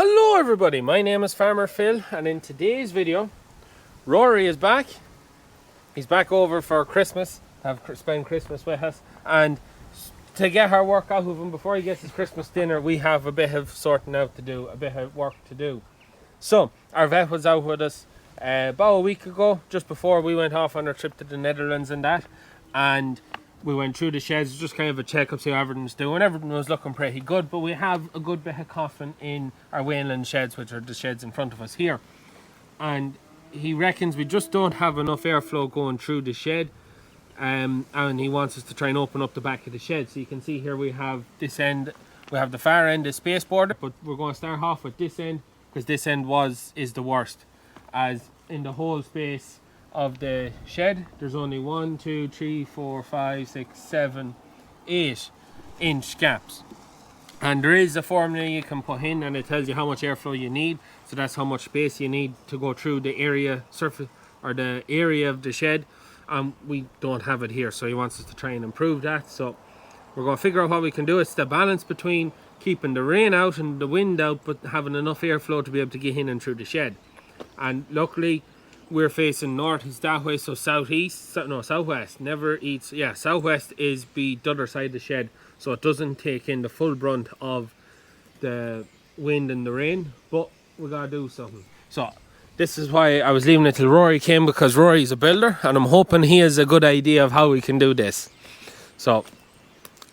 Hello everybody, my name is Farmer Phil, and in today's video Rory is back. He's back over for Christmas, spend Christmas with us, and to get our work out of him before he gets his Christmas dinner, we have a bit of sorting out to do, a bit of work to do. So our vet was out with us about a week ago, just before we went off on our trip to the Netherlands and that, and we went through the sheds, just kind of a check-up, see how everything's doing. Everything was looking pretty good, but we have a good bit of coughing in our Wayland sheds, which are the sheds in front of us here. And he reckons we just don't have enough airflow going through the shed, and he wants us to try and open up the back of the shed. So you can see here we have this end, we have the far end is space border, but we're going to start off with this end, because this end is the worst, as in the whole space of the shed there's only 1, 2, 3, 4, 5, 6, 7, 8 inch gaps, and there is a formula you can put in and it tells you how much airflow you need. So that's how much space you need to go through the area surface or the area of the shed, and we don't have it here, so he wants us to try and improve that. So we're going to figure out what we can do. It's the balance between keeping the rain out and the wind out, but having enough airflow to be able to get in and through the shed. And luckily we're facing north, he's that way, so southwest never eats. Yeah, southwest is the other side of the shed, so it doesn't take in the full brunt of the wind and the rain, but we gotta do something. So this is why I was leaving it till Rory came, because Rory's a builder and I'm hoping he has a good idea of how we can do this. So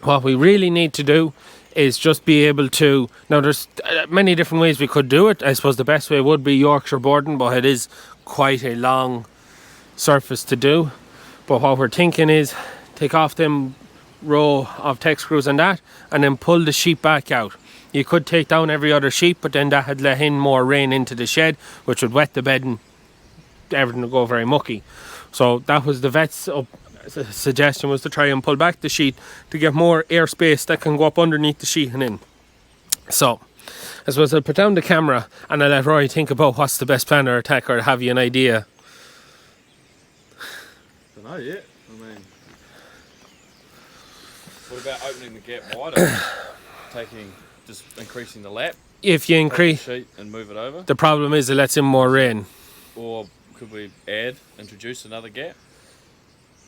what we really need to do is just be able to, now there's many different ways we could do it. I suppose the best way would be Yorkshire boarding, but it is quite a long surface to do. But what we're thinking is take off them row of tech screws and that, and then pull the sheet back out. You could take down every other sheet, but then that had let in more rain into the shed, which would wet the bed and everything would go very mucky. So that was the vet's suggestion, was to try and pull back the sheet to get more airspace that can go up underneath the sheet and in. So I suppose I'll put down the camera and I'll let Roy think about what's the best plan or attack, or have you an idea? Don't know yet. I mean, what about opening the gap wider? Just increasing the lap? If you increase the sheet and move it over? The problem is it lets in more rain. Or could we introduce another gap?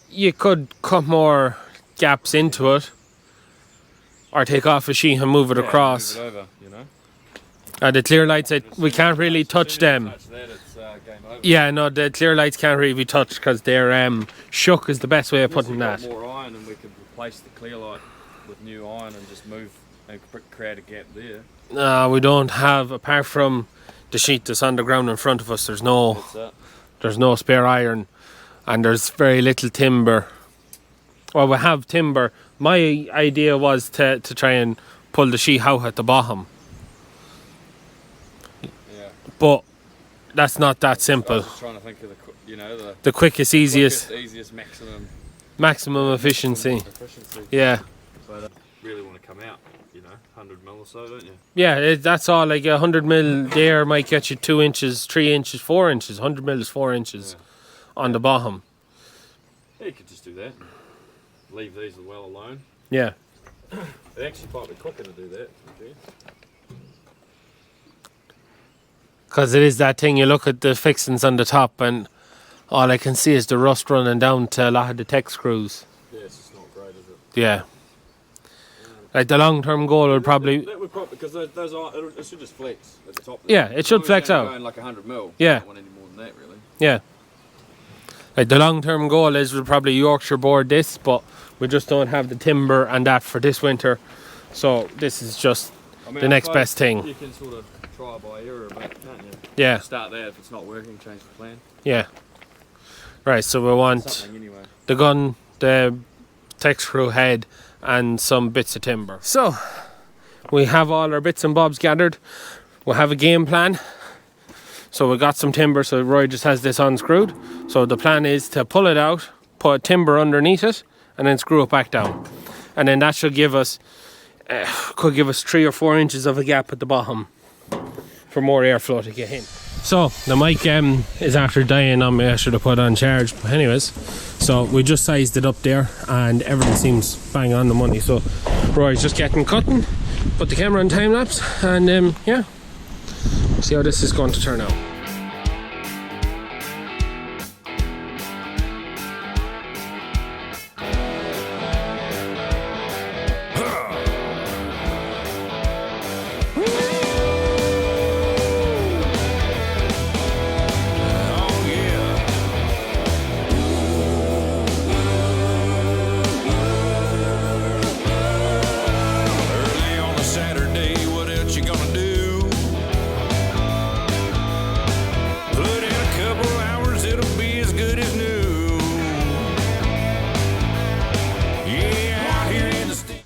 You could cut more gaps into it, or take off a sheet and move it across. Move it over, you know. The clear lights, we can't really touch them. Touch that, it's game over. Yeah, no, the clear lights can't really be touched because they're shook is the best way of putting that. More iron, and we could replace the clear light with new iron and just move and create a gap there. No, we don't have, apart from the sheet that's on the ground in front of us, there's no spare iron, and there's very little timber. Well, we have timber. My idea was to try and pull the sheet out at the bottom. Yeah. But that's not that simple. I was just trying to think of the quickest, easiest, maximum efficiency. Yeah. But really want to come out, 100 mil or so, don't you? Yeah, that's all. Like 100 mil there might get you 2 inches, 3 inches, 4 inches. 100 mil is 4 inches on the bottom. Yeah, you could just do that. Leave these well alone. Yeah. It actually might be quicker to do that. Because it is that thing, you look at the fixings on the top and all I can see is the rust running down to a lot of the tech screws. Yeah, it's just not great, is it? Yeah. Like the long-term goal would probably... That would probably, because those are, it should just flex at the top. Yeah, it should flex out. Going like 100 mil. Yeah. Don't want any more than that, really. Yeah. Like the long-term goal is we'll probably Yorkshire board this, but we just don't have the timber and that for this winter. So this is just the next best thing. You can sort of try by error a bit, can't you? Yeah. Start there, if it's not working, change the plan. Yeah. Right, so we want anyway. The gun, the tech screw head, and some bits of timber. So we have all our bits and bobs gathered. We'll have a game plan. So we got some timber, so Roy just has this unscrewed. So the plan is to pull it out, put timber underneath it, and then screw it back down. And then that should give us, could give us 3 or 4 inches of a gap at the bottom for more airflow to get in. So the mic is after dying on me. I should have put on charge, but anyways, so we just sized it up there and everything seems bang on the money. So Roy's just getting cutting, put the camera on time lapse, and yeah, See how this is going to turn out.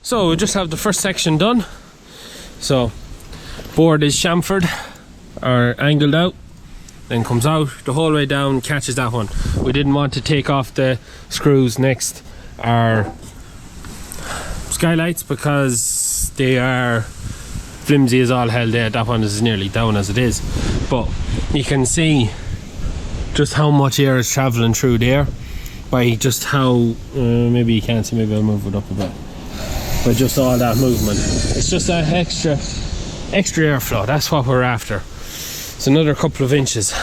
So we just have the first section done. So board is chamfered or angled out, then comes out the whole way down, catches that one. We didn't want to take off the screws next our skylights because they are flimsy as all hell there. That one is nearly down as it is, but you can see just how much air is traveling through there by just how maybe you can't see, maybe I'll move it up a bit. But just all that movement, it's just that extra airflow. That's what we're after. It's another couple of inches,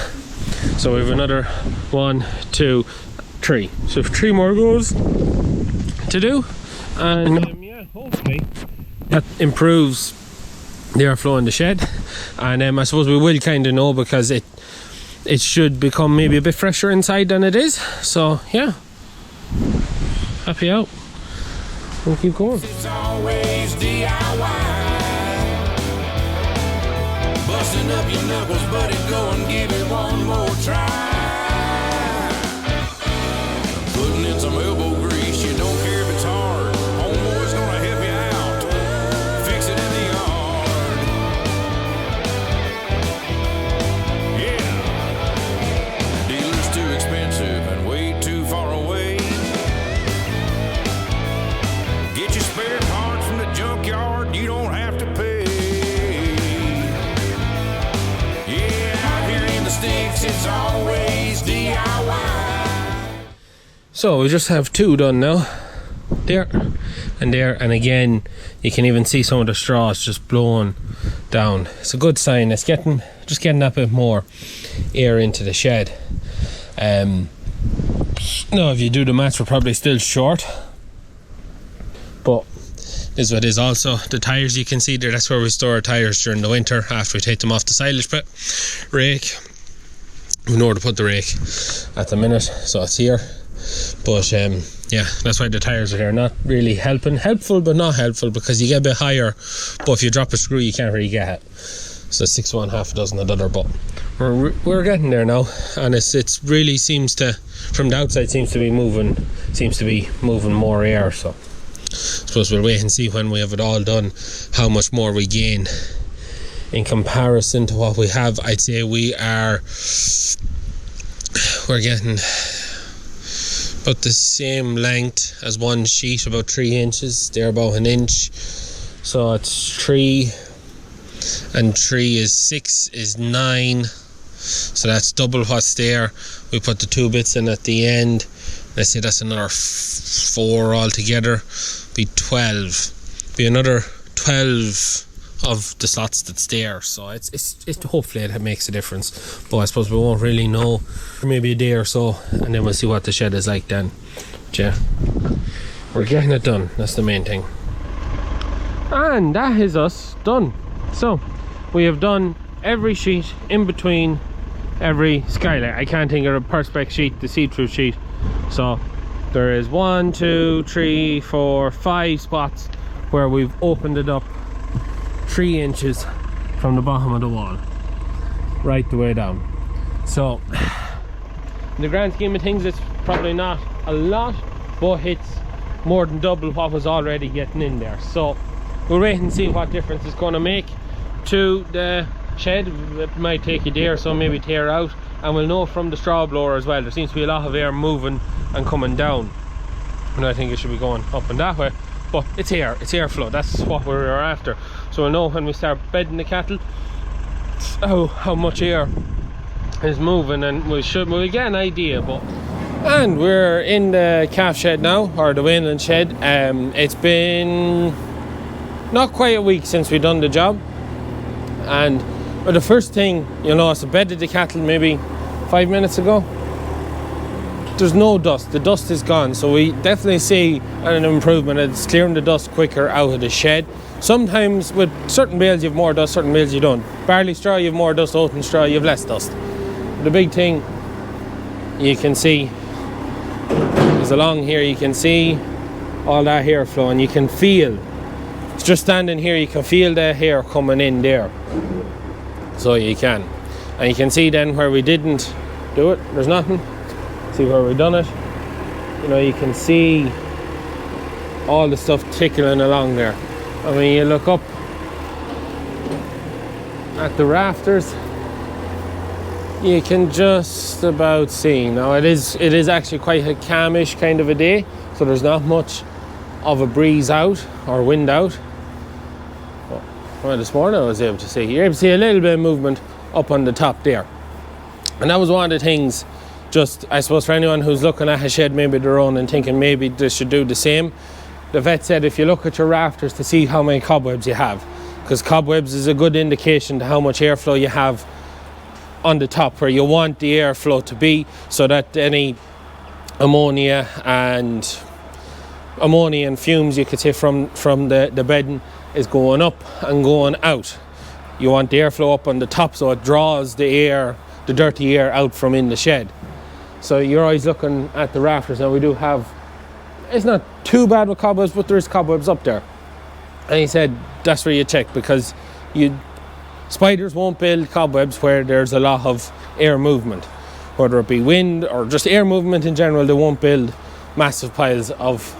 so we have another 1, 2, 3, so 3 more goes to do, and yeah, hopefully that improves the airflow in the shed. And I suppose we will kind of know, because it should become maybe a bit fresher inside than it is. So yeah, happy out. We'll keep going. It's always DIY. Busting up your knuckles, buddy, go and give it one more try. Putting in some elbow grease, you don't care if it's hard. Homeboy's gonna help you out. Fix it in the yard. Yeah. Dealer's too expensive and way too far away. Get your spare parts from the junkyard, you don't have to pay. Yeah, out here in the sticks, it's always DIY. So we just have 2 done now, there and there, and again you can even see some of the straws just blowing down. It's a good sign. It's just getting that bit more air into the shed. Now if you do the maths, we're probably still short, but this is what it is. Also the tires, you can see there, that's where we store our tires during the winter after we take them off the silage pit. Rake, we know where to put the rake at the minute, so it's here. But yeah, that's why the tires are there. Not really helpful but not helpful, because you get a bit higher, but if you drop a screw you can't really get it. So 6 1, half a dozen another, but we're getting there now, and it's really seems to, from the outside, seems to be moving more air. So I suppose we'll wait and see when we have it all done how much more we gain in comparison to what we have. I'd say we're getting about the same length as one sheet, about 3 inches. They're about 1 inch, so it's 3 and 3 is 6 is 9, so that's double what's there. We put the 2 bits in at the end. Let's say that's another 4 altogether, be 12, be another 12 of the slots that's there. So it's hopefully it makes a difference, but I suppose we won't really know for maybe a day or so, and then we'll see what the shed is like then. Yeah, we're getting it done, that's the main thing. And that is us done. So we have done every sheet in between every skylight. I can't think of a perspex sheet, the see-through sheet. So there is 1, 2, 3, 4, 5 spots where we've opened it up 3 inches from the bottom of the wall right the way down. So in the grand scheme of things, it's probably not a lot, but it's more than double what was already getting in there. So we'll wait and see what difference it's going to make to the shed. It might take a day or so, maybe tear out, and we'll know from the straw blower as well. There seems to be a lot of air moving and coming down, and I think it should be going up and that way, but it's airflow. That's what we're after. So we'll know when we start bedding the cattle how much air is moving, and we'll get an idea. And we're in the calf shed now, or the weanling shed. It's been not quite a week since we've done the job, and But the first thing you'll notice, I bedded the cattle maybe 5 minutes ago. There's no dust. The dust is gone. So we definitely see an improvement. It's clearing the dust quicker out of the shed. Sometimes with certain bales you have more dust, certain bales you don't. Barley straw you have more dust, oat straw you have less dust. The big thing you can see is along here, you can see all that hair flow, and you can feel, it's just standing here, you can feel the hair coming in there. So you can. And you can see then where we didn't do it, there's nothing. See where we done it. You know, you can see all the stuff tickling along there. And when you look up at the rafters, you can just about see. Now it is actually quite a calmish kind of a day, so there's not much of a breeze out or wind out. Well, this morning I was able to see. You're able to see a little bit of movement up on the top there. And that was one of the things, just I suppose for anyone who's looking at a shed maybe their own and thinking maybe they should do the same. The vet said if you look at your rafters to see how many cobwebs you have, because cobwebs is a good indication to how much airflow you have on the top where you want the airflow to be, so that any ammonia and fumes you could say from the bedding is going up and going out. You want the airflow up on the top so it draws the air, the dirty air out from in the shed. So you're always looking at the rafters. Now we do have, it's not too bad with cobwebs, but there is cobwebs up there. And he said that's where you check, because spiders won't build cobwebs where there's a lot of air movement, whether it be wind or just air movement in general. They won't build massive piles of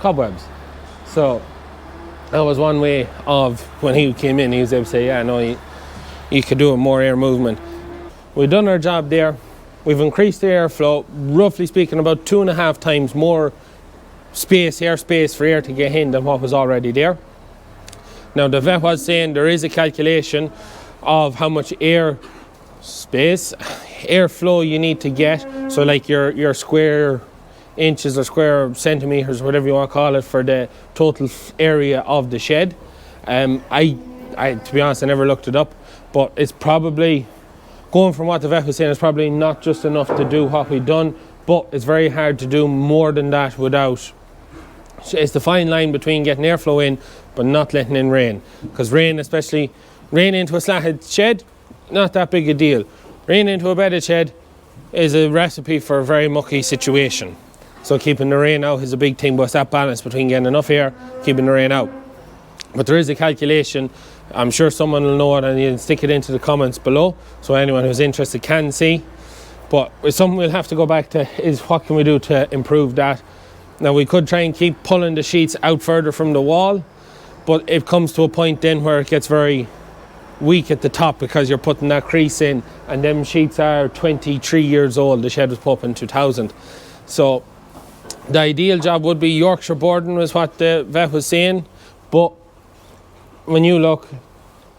cobwebs. So that was one way of, when he came in, he was able to say, yeah, no, you could do more air movement. We've done our job there. We've increased the airflow, roughly speaking, about 2.5 times more airspace for air to get in than what was already there. Now the vet was saying there is a calculation of how much airflow you need to get. So like your square inches or square centimeters, whatever you want to call it, for the total area of the shed. I to be honest, I never looked it up, but it's probably, going from what the vet was saying, it's probably not just enough to do what we've done, but it's very hard to do more than that without. It's the fine line between getting airflow in but not letting in rain, because rain, especially rain into a slatted shed, not that big a deal. Rain into a bedded shed is a recipe for a very mucky situation. So keeping the rain out is a big thing, but it's that balance between getting enough air, keeping the rain out. But there is a calculation. I'm sure someone will know it, and you can stick it into the comments below so anyone who's interested can see. But it's something we'll have to go back to, is what can we do to improve that. Now we could try and keep pulling the sheets out further from the wall, but it comes to a point then where it gets very weak at the top, because you're putting that crease in, and them sheets are 23 years old. The shed was put up in 2000. So the ideal job would be Yorkshire boarding, was what the vet was saying, but when you look,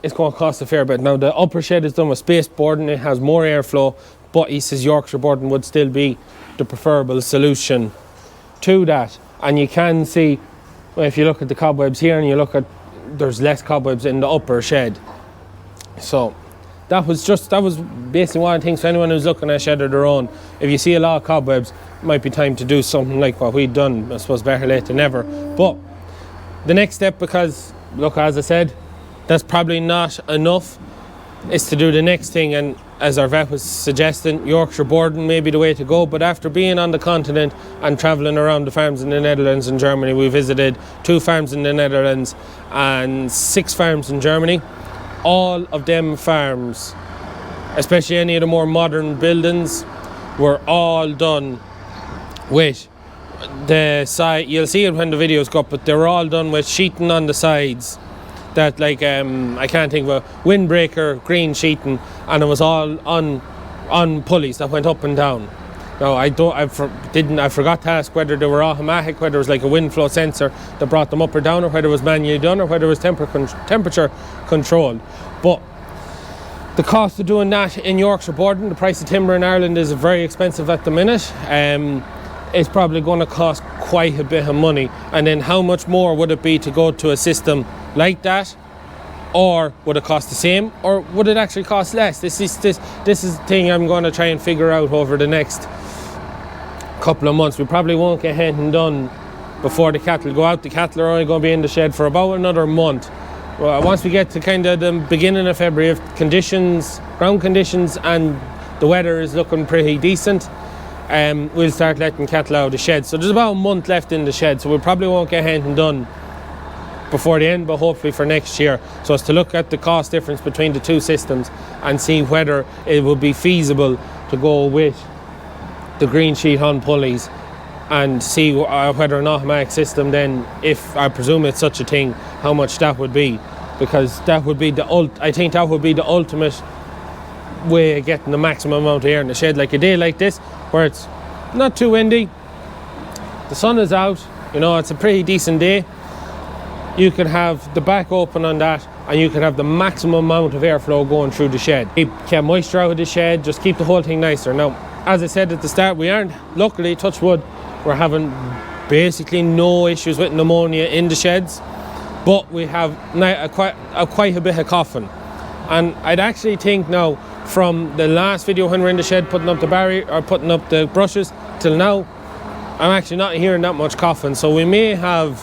it's going to cost a fair bit. Now the upper shed is done with space boarding, it has more airflow, but he says Yorkshire boarding would still be the preferable solution to that. And you can see, if you look at the cobwebs here and you look at, there's less cobwebs in the upper shed. So that was basically one of the things for anyone who's looking at a shed of their own. If you see a lot of cobwebs, it might be time to do something like what we've done. I suppose better late than never. But the next step, because look, as I said, that's probably not enough, is to do the next thing. And as our vet was suggesting, Yorkshire boarding may be the way to go. But after being on the continent and travelling around the farms in the Netherlands and Germany, we visited 2 farms in the Netherlands and 6 farms in Germany. All of them farms, especially any of the more modern buildings, were all done with the side. You'll see it when the videos go up, but they were all done with sheeting on the sides. That, like, I can't think of a windbreaker green sheeting, and it was all on pulleys that went up and down. Now I forgot to ask whether they were automatic, whether it was like a wind flow sensor that brought them up or down, or whether it was manually done, or whether it was temperature controlled. But the cost of doing that in Yorkshire boarding, the price of timber in Ireland is very expensive at the minute. It's probably going to cost quite a bit of money. And then how much more would it be to go to a system like that? or would it cost the same, or would it actually cost less? This is the thing I'm going to try and figure out over the next couple of months. We probably won't get anything done before the cattle go out. The cattle are only going to be in the shed for about another month. Well, once we get to kind of the beginning of February, if ground conditions and the weather is looking pretty decent, we'll start letting cattle out of the shed. So there's about a month left in the shed, so we probably won't get anything done before the end, but hopefully for next year. So as to look at the cost difference between the two systems and see whether it would be feasible to go with the green sheet on pulleys, and see whether an automatic system, then, if I presume it's such a thing, how much that would be, because that would be I think that would be the ultimate way of getting the maximum amount of air in the shed. Like a day like this, where it's not too windy, the sun is out, you know, it's a pretty decent day, you could have the back open on that, and you could have the maximum amount of airflow going through the shed. Keep moisture out of the shed, just keep the whole thing nicer. Now, as I said at the start, we aren't, luckily, touch wood, we're having basically no issues with pneumonia in the sheds, but we have quite a bit of coughing. And I'd actually think now, from the last video when we're in the shed putting up the barrier or putting up the brushes till now, I'm actually not hearing that much coughing, so we may have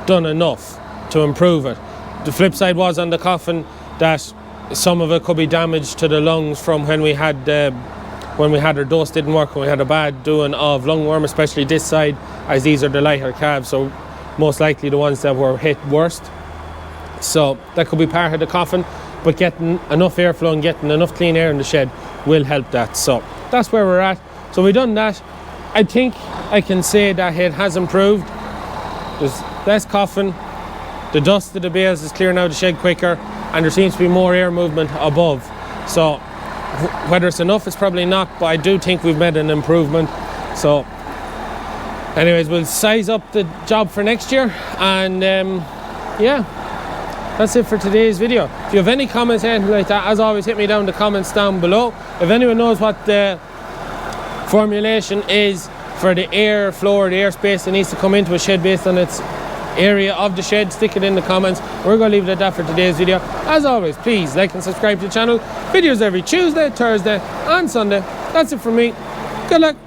done enough to improve it. The flip side was on the coughing that some of it could be damage to the lungs from when we had our dose didn't work, and we had a bad doing of lungworm, especially this side, as these are the lighter calves, so most likely the ones that were hit worst. So that could be part of the coughing, but getting enough airflow and getting enough clean air in the shed will help that. So that's where we're at. So we've done that. I think I can say that it has improved. There's less coughing, the dust of the bales is clearing out of the shed quicker, and there seems to be more air movement above. So whether it's enough, it's probably not, but I do think we've made an improvement. So anyways, we'll size up the job for next year, and yeah, that's it for today's video. If you have any comments, anything like that, as always, hit me down in the comments down below. If anyone knows what the formulation is for the air flow or the airspace that needs to come into a shed based on its area of the shed, stick it in the comments. We're going to leave it at that for today's video. As always, please like and subscribe to the channel. Videos every Tuesday, Thursday and Sunday. That's it from me. Good luck.